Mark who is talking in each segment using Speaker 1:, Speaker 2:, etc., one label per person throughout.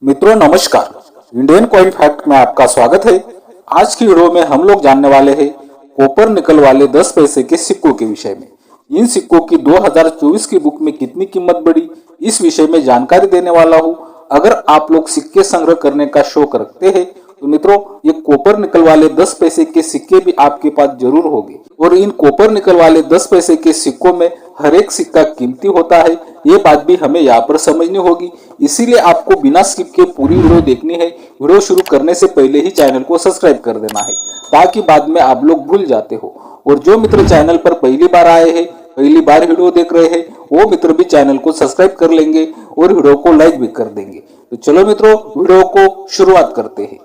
Speaker 1: मित्रों नमस्कार, Indian coin fact में आपका स्वागत है। आज की वीडियो में हम लोग जानने वाले हैं कॉपर निकल वाले 10 पैसे के सिक्कों के विषय में। इन सिक्कों की 2024 की बुक में कितनी कीमत बढ़ी, इस विषय में जानकारी देने वाला हूँ। अगर आप लोग सिक्के संग्रह करने का शौक रखते हैं तो मित्रों ये कॉपर निकल वाले 10 पैसे के सिक्के भी आपके पास जरूर होंगे। और इन कॉपर निकल वाले 10 पैसे के सिक्कों में हर एक सिक्का कीमती होता है, ये बात भी हमें यहाँ पर समझनी होगी। इसीलिए आपको बिना स्किप के पूरी वीडियो देखनी है। वीडियो शुरू करने से पहले ही चैनल को सब्सक्राइब कर देना है ताकि बाद में आप लोग भूल जाते हो। और जो मित्र चैनल पर पहली बार आए हैं, पहली बार वीडियो देख रहे हैं, वो मित्र भी चैनल को सब्सक्राइब कर लेंगे और वीडियो को लाइक भी कर देंगे। तो चलो मित्रों वीडियो को शुरुआत करते हैं।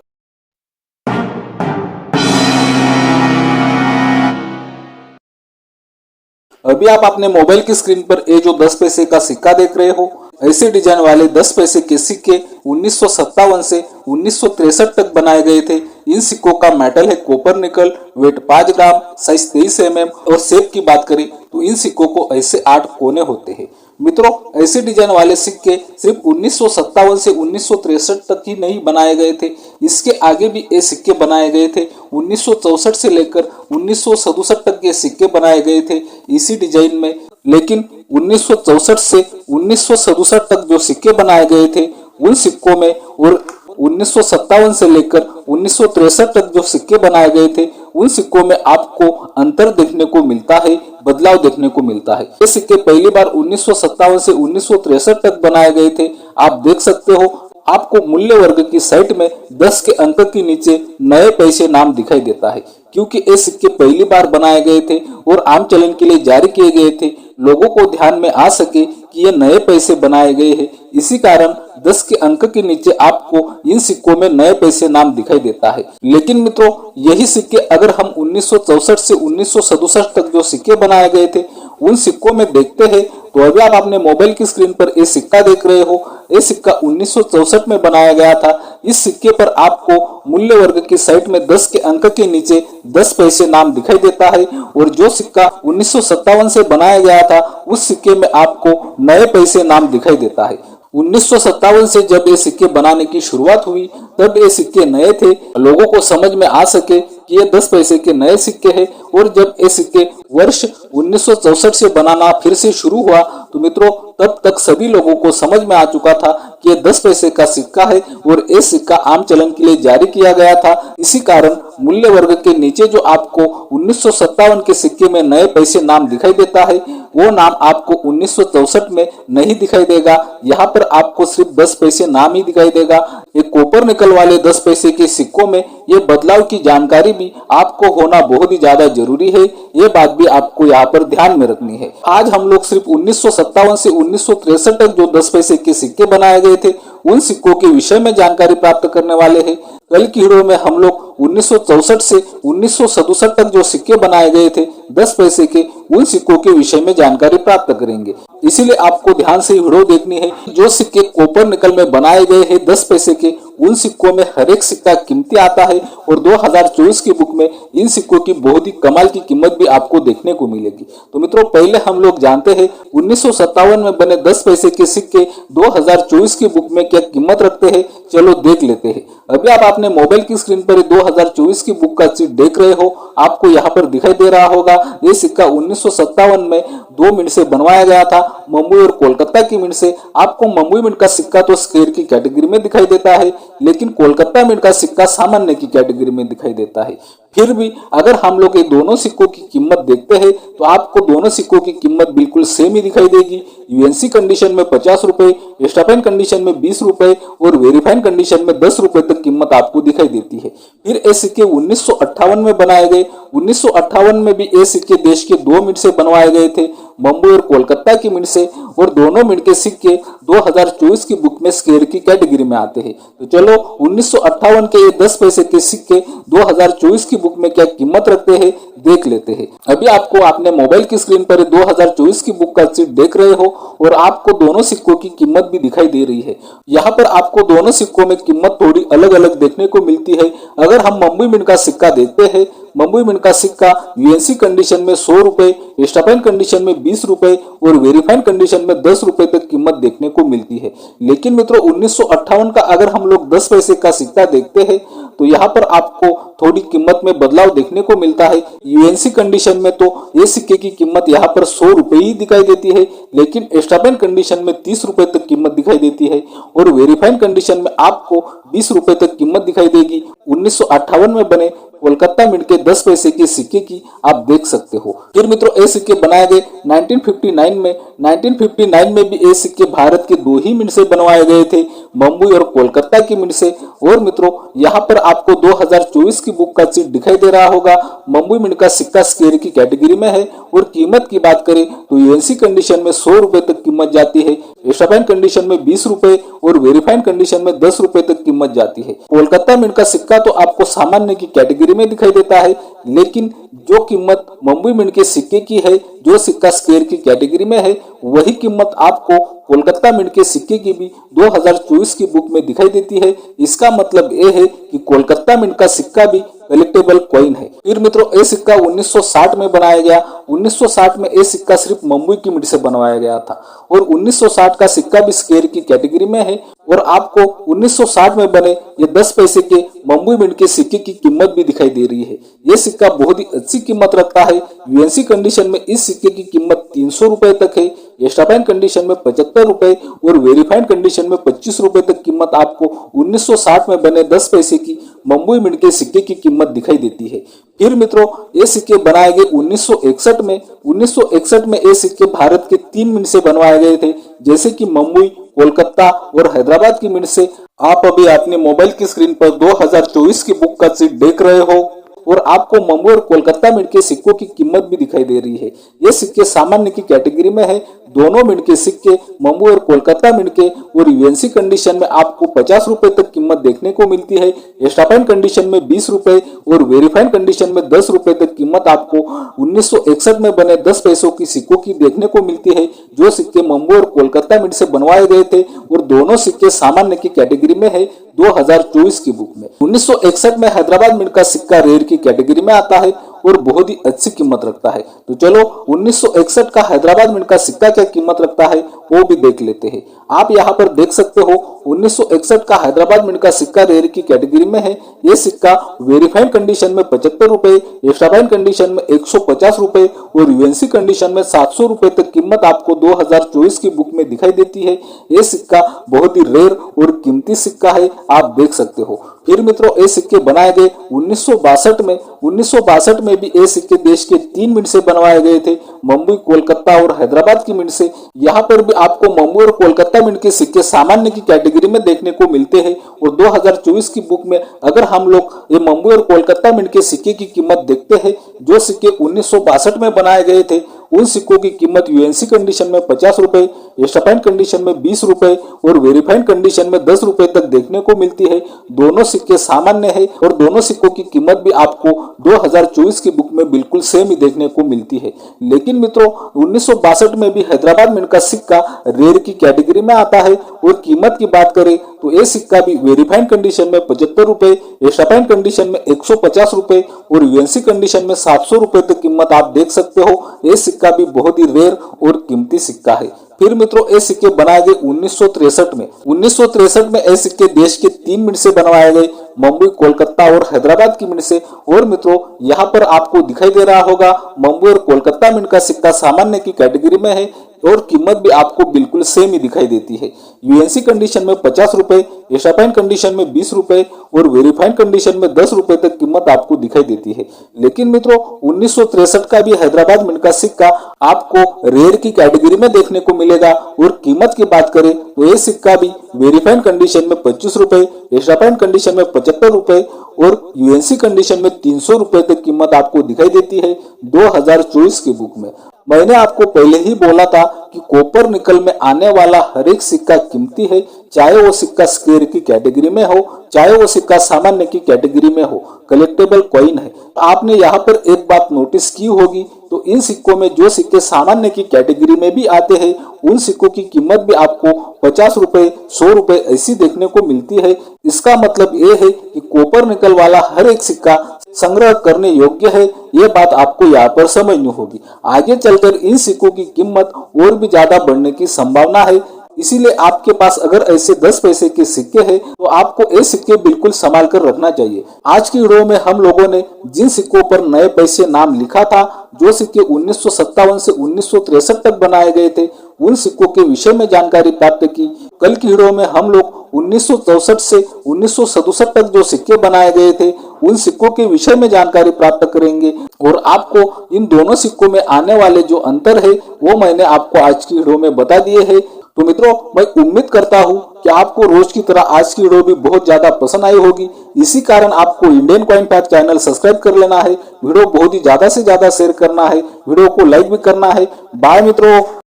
Speaker 1: अभी आप अपने मोबाइल की स्क्रीन पर ये जो 10 पैसे का सिक्का देख रहे हो, ऐसे डिजाइन वाले 10 पैसे के सिक्के 1957 से 1963 तक बनाए गए थे। इन सिक्कों का मेटल है कॉपर निकल, वेट 5 ग्राम, साइज 23 mm और शेप की बात करें तो इन सिक्कों को ऐसे 8 कोने होते हैं। मित्रों ऐसे डिजाइन वाले सिक्के सिर्फ 1957 से 1963 तक ही नहीं बनाए गए थे, इसके आगे भी ये सिक्के बनाए गए थे। 1964 से लेकर 1967 तक ये सिक्के बनाए गए थे इसी डिजाइन में। लेकिन 1964 से 1967 तक जो सिक्के बनाए गए थे उन सिक्कों में और 1957 से लेकर 1963 तक जो सिक्के बनाए गए थे उन सिक्कों में आपको अंतर देखने को मिलता है, बदलाव देखने को मिलता है। ये सिक्के पहली बार 1957 से 1963 तक बनाए गए थे। आप देख सकते हो आपको मूल्य वर्ग की साइड में 10 के अंक के नीचे नए पैसे नाम दिखाई देता है, क्योंकि ये सिक्के पहली बार बनाए गए थे और आम चलन के लिए जारी किए गए थे। लोगों को ध्यान में आ सके कि ये नए पैसे बनाए गए हैं, इसी कारण 10 के अंक के नीचे आपको इन सिक्कों में नए पैसे नाम दिखाई देता है। लेकिन मित्रों यही सिक्के अगर हम 1964 से 1967 तक जो सिक्के बनाए गए थे उन सिक्कों में देखते हैं तो अभी आप अपने मोबाइल की स्क्रीन पर ये सिक्का देख रहे हो, ये सिक्का 1964 में बनाया गया था। इस सिक्के पर आपको मूल्य वर्ग की साइड में 10 के अंक के नीचे 10 पैसे नाम दिखाई देता है और जो सिक्का 1957 से बनाया गया था उस सिक्के में आपको नए पैसे नाम दिखाई देता है। 1957 से जब ये सिक्के बनाने की शुरुआत हुई तब ये सिक्के नए थे, लोगों को समझ में आ सके कि ये 10 पैसे के नए सिक्के हैं। और जब ये सिक्के वर्ष 1964 से बनाना फिर से शुरू हुआ तो मित्रों तब तक सभी लोगों को समझ में आ चुका था कि ये 10 पैसे का सिक्का है और ये सिक्का आम चलन के लिए जारी किया गया था। इसी कारण मूल्य वर्ग के नीचे जो आपको 1957 के सिक्के में नए पैसे नाम दिखाई देता है वो नाम आपको 1964 में नहीं दिखाई देगा। यहाँ पर आपको सिर्फ 10 पैसे नाम ही दिखाई देगा। ये कॉपर निकल वाले 10 पैसे के सिक्कों में ये बदलाव की जानकारी भी आपको होना बहुत ही ज्यादा जरूरी है, ये बात भी आपको यहाँ पर ध्यान में रखनी है। आज हम लोग सिर्फ 1957 से 1963 तक जो 10 पैसे के सिक्के बनाए गए थे उन सिक्कों के विषय में जानकारी प्राप्त करने वाले हैं। कल की वीडियो में हम लोग 1964 से 1967 तक जो सिक्के बनाए गए थे 10 पैसे के उन सिक्कों के विषय में जानकारी प्राप्त करेंगे। इसीलिए आपको ध्यान से वीडियो देखनी है। जो सिक्के कॉपर निकल में बनाए गए हैं 10 पैसे के उन सिक्कों में हर एक सिक्का कीमती आता है और 2024 की बुक में इन सिक्कों की बहुत ही कमाल की कीमत भी आपको देखने को मिलेगी। तो मित्रों पहले हम लोग जानते हैं 1957 में बने 10 पैसे के सिक्के 2024 की बुक में क्या कीमत रखते हैं, चलो देख लेते हैं। अभी आप अपने मोबाइल की स्क्रीन पर 2024 की बुक का सीट देख रहे हो, आपको यहाँ पर दिखाई दे रहा होगा ये सिक्का 1957 में 2 मिनट से बनवाया गया था, मुंबई और कोलकाता की मिनट से। आपको मुंबई मिनट का सिक्का तो स्क्वायर की कैटेगरी में दिखाई देता है, लेकिन कोलकाता मिनट का सिक्का सामान्य की कैटेगरी में दिखाई देता है। फिर भी अगर हम लोग ये दोनों सिक्कों की कीमत देखते हैं तो आपको दोनों सिक्कों की कीमत बिल्कुल सेम ही दिखाई देगी। यूएनसी कंडीशन में 50 रुपए, स्टाफाइन कंडीशन में 20 रुपए और वेरीफाइन कंडीशन में 10 रुपए तक कीमत आपको दिखाई देती है। फिर ये सिक्के 1958 में बनाए गए। 1958 में भी ये सिक्के देश के 2 मिनट से बनवाए गए थे, मुंबई और कोलकाता की मिनट से, और दोनों मिनट के सिक्के 2024 की बुक में स्क्वायर की कैटेगरी में आते हैं। तो चलो 1958 के ये 10 पैसे के सिक्के 2024 की बुक में क्या कीमत रखते हैं देख लेते हैं। अभी आपको अपने मोबाइल की स्क्रीन पर 2024 की बुक का सीट देख रहे हो और आपको दोनों सिक्कों की कीमत भी दिखाई दे रही है। यहाँ पर आपको दोनों सिक्कों में कीमत थोड़ी अलग अलग देखने को मिलती है। अगर हम मुंबई मिंट का सिक्का देखते हैं मुंबई मिंट का सिक्का यूएनसी कंडीशन में 100 रुपए, स्टैम्प कंडीशन में 20 रुपए और वेरीफाइड कंडीशन में 10 रुपए तक कीमत देखने को मिलती है। लेकिन मित्रों 1958 का अगर हम लोग 10 पैसे का सिक्का देखते हैं तो यहाँ पर आपको थोड़ी कीमत में बदलाव देखने को मिलता है। यूएनसी कंडीशन में तो ये सिक्के की कीमत यहाँ पर 100 रुपए ही दिखाई देती है, लेकिन स्टैम्प कंडीशन में 30 रुपए तक कीमत दिखाई देती है और वेरीफाइड कंडीशन में आपको 20 रुपए तक कीमत दिखाई देगी। 1958 में बने कोलकाता मिंट के 10 पैसे के सिक्के की आप देख सकते हो। फिर मित्रों ये सिक्के बनाए गए 1959 में। 1959 में भी ये सिक्के भारत के 2 ही मिंट से बनवाए गए थे, मुंबई और कोलकाता की मिंट से। और मित्रों यहाँ पर आपको 2024 की बुक का सीट दिखाई दे रहा होगा। मुंबई मिंट का सिक्का स्क्वायर की कैटेगरी में है और कीमत की बात करें तो यूएनसी कंडीशन में 100 रुपए तक कीमत जाती है, स्टैम्प कंडीशन में 20 रुपए और वेरीफाइड कंडीशन में 10 रुपए तक कीमत जाती है। कोलकाता मिंट का सिक्का तो आपको सामान्य की कैटेगरी में दिखाई देता है, लेकिन जो कीमत मुंबई मिंट के सिक्के की है, जो सिक्का स्क्वायर की कैटेगरी में है, वही कीमत आपको कोलकाता मिंट के सिक्के की भी 2024 की बुक में दिखाई देती है। इसका मतलब ये है कि कोलकाता मिंट का सिक्का भी कलेक्टेबल कॉइन है। फिर मित्रों ये सिक्का 1960 में बनाया गया। 1960 में ये सिक्का सिर्फ मुंबई की मिंट से बनवाया गया था और 1960 का सिक्का भी स्क्वायर की कैटेगरी में है और आपको 1960 में बने ये 10 पैसे के मुंबई मिंट के सिक्के की कीमत भी दिखाई दे रही है। ये सिक्का बहुत ही अच्छी कीमत रखता है। यूएनसी कंडीशन में इस सिक्के की कीमत 300 रुपए तक है, स्टैम्प कंडीशन में 75 रुपए और वेरीफाइड कंडीशन में 25 रुपए तक कीमत आपको 1960 में बने 10 पैसे की मुंबई मिंट के सिक्के की कीमत दिखाई देती है। फिर मित्रों ये सिक्के बनाए गए 1961 में। 1961 में ये सिक्के भारत के 3 मिंट से बनवाए गए थे, जैसे कि मुंबई, कोलकाता और हैदराबाद की मिंट से। आप अभी अपने मोबाइल की स्क्रीन पर 2024 की बुक का सीट देख रहे हो और आपको मुंबई और कोलकाता मिंट के सिक्कों की कीमत भी दिखाई दे रही है। ये सिक्के सामान्य की कैटेगरी में है। दोनों मिंट के सिक्के मुंबई और कोलकाता मिंट के और यूएनसी कंडीशन में आपको 50 रुपए तक कीमत देखने को मिलती है, स्टैम्प कंडीशन में 20 रुपए और वेरीफाइड कंडीशन में 10 रुपए तक कीमत आपको 1961 में बने 10 पैसों की सिक्कों की देखने को मिलती है, जो सिक्के मुंबई और कोलकाता मिंट से बनवाए गए थे और दोनों सिक्के सामान्य की कैटेगरी में है 2024 की बुक में। 1961 में हैदराबाद मिंट का सिक्का रेयर की कैटेगरी में आता है और बहुत ही अच्छी कीमत रखता है। तो चलो 1961 का हैदराबाद मिंट का सिक्का क्या कीमत रखता है वो भी देख लेते हैं। आप यहाँ पर देख सकते हो 1961 का हैदराबाद मिंट का सिक्का रेयर की कैटेगरी में है। ये सिक्का वेरीफाइड कंडीशन में 75 रुपए, स्टैम्प कंडीशन में 150 रुपए और यूएनसी कंडीशन में 700 रुपए तक कीमत आपको 2024 की बुक में दिखाई देती है। ये सिक्का बहुत ही रेयर और कीमती सिक्का है, आप देख सकते हो। फिर मित्रों ये सिक्के बनाए गए 1962 में। 1962 में भी ये सिक्के देश के 3 मिंट से बनवाए गए थे, मुंबई, कोलकाता और हैदराबाद की मिंट से। यहाँ पर भी आपको मुंबई और कोलकाता मिंट के सिक्के सामान्य की कैटेगरी में देखने को मिलते हैं और 2024 की बुक में अगर हम लोग ये मुंबई और कोलकाता मिंट के सिक्के की कीमत देखते हैं, जो सिक्के 1962 में बनाए गए थे, उन सिक्कों की कीमत यूएनसी कंडीशन में 50 रुपए, स्टैम्प कंडीशन में 20 रुपए और वेरीफाइड कंडीशन में 10 रुपए तक देखने को मिलती है। दोनों सिक्के सामान्य है और दोनों सिक्कों की कीमत भी आपको 2024 की बुक में बिल्कुल सेम ही देखने को मिलती है। लेकिन मित्रों 1962 में भी हैदराबाद मिंट का सिक्का रेयर की कैटेगरी में आता है और कीमत की बात करें तो ये सिक्का भी वेरीफाइड कंडीशन में 75 रुपए, स्टैम्प कंडीशन में 150 रुपए और यूएनसी कंडीशन में 700 रुपए तक कीमत आप देख सकते हो। ये सिक्का भी बहुत ही रेयर और कीमती सिक्का है। फिर मित्रों ये सिक्के बनाए गए 1963 में। 1963 में ये सिक्के देश के 3 मिंट से बनवाए गए, मुंबई, कोलकाता और हैदराबाद की मिंट से। और मित्रों यहाँ पर आपको दिखाई दे रहा होगा मुंबई और कोलकाता मिंट का सिक्का सामान्य की कैटेगरी में है और कीमत भी आपको बिल्कुल सेम ही दिखाई देती है। यूएनसी कंडीशन में 50 रुपए, स्टैम्प कंडीशन में 20 रुपए और वेरीफाइड कंडीशन में 10 रुपए तक कीमत आपको दिखाई देती है। लेकिन मित्रों 1963 का भी हैदराबाद मिंट का सिक्का आपको रेयर की कैटेगरी में देखने को मिलेगा और कीमत की बात करें तो ये सिक्का भी वेरीफाइड कंडीशन में 25 रुपए, स्टैम्प कंडीशन में 75 रुपए और यूएनसी कंडीशन में 300 रुपए तक कीमत आपको दिखाई देती है 2024 की बुक में। मैंने आपको पहले ही बोला था कि कॉपर निकल में आने वाला हर एक सिक्का कीमती है, चाहे वो सिक्का स्क्वायर की कैटेगरी में हो, चाहे वो सिक्का सामान्य की कैटेगरी में हो, कलेक्टेबल कॉइन है। आपने यहाँ पर एक बात नोटिस की होगी, तो इन सिक्कों में जो सिक्के सामान्य की कैटेगरी में भी आते हैं, उन सिक्कों की कीमत भी आपको 50 रुपए, 100 रुपए ऐसी देखने को मिलती है। इसका मतलब ये है कि कॉपर नकल वाला हर एक सिक्का संग्रह करने योग्य है, ये बात आपको यहाँ पर समझनी होगी। आगे चलकर इन सिक्कों की कीमत और भी ज्यादा बढ़ने की संभावना है, इसीलिए आपके पास अगर ऐसे 10 पैसे के सिक्के हैं तो आपको ये सिक्के बिल्कुल संभाल कर रखना चाहिए। आज की वीडियो में हम लोगों ने जिन सिक्कों पर नए पैसे नाम लिखा था, जो सिक्के 1957 से 1963 तक बनाए गए थे, उन सिक्कों के विषय में जानकारी प्राप्त की। कल की वीडियो में हम लोग 1964 से 1967 तक जो सिक्के बनाए गए थे, उन सिक्कों के विषय में जानकारी प्राप्त करेंगे और आपको इन दोनों सिक्कों में आने वाले जो अंतर है वो मैंने आपको आज की वीडियो में बता दिए हैं। तो मित्रों, मैं उम्मीद करता हूँ कि आपको रोज की तरह आज की वीडियो भी बहुत ज्यादा पसंद आई होगी। इसी कारण आपको Indian coin path channel subscribe कर लेना है, वीडियो बहुत ही ज्यादा से ज्यादा शेयर करना है, वीडियो को लाइक भी करना है। बाय मित्रों।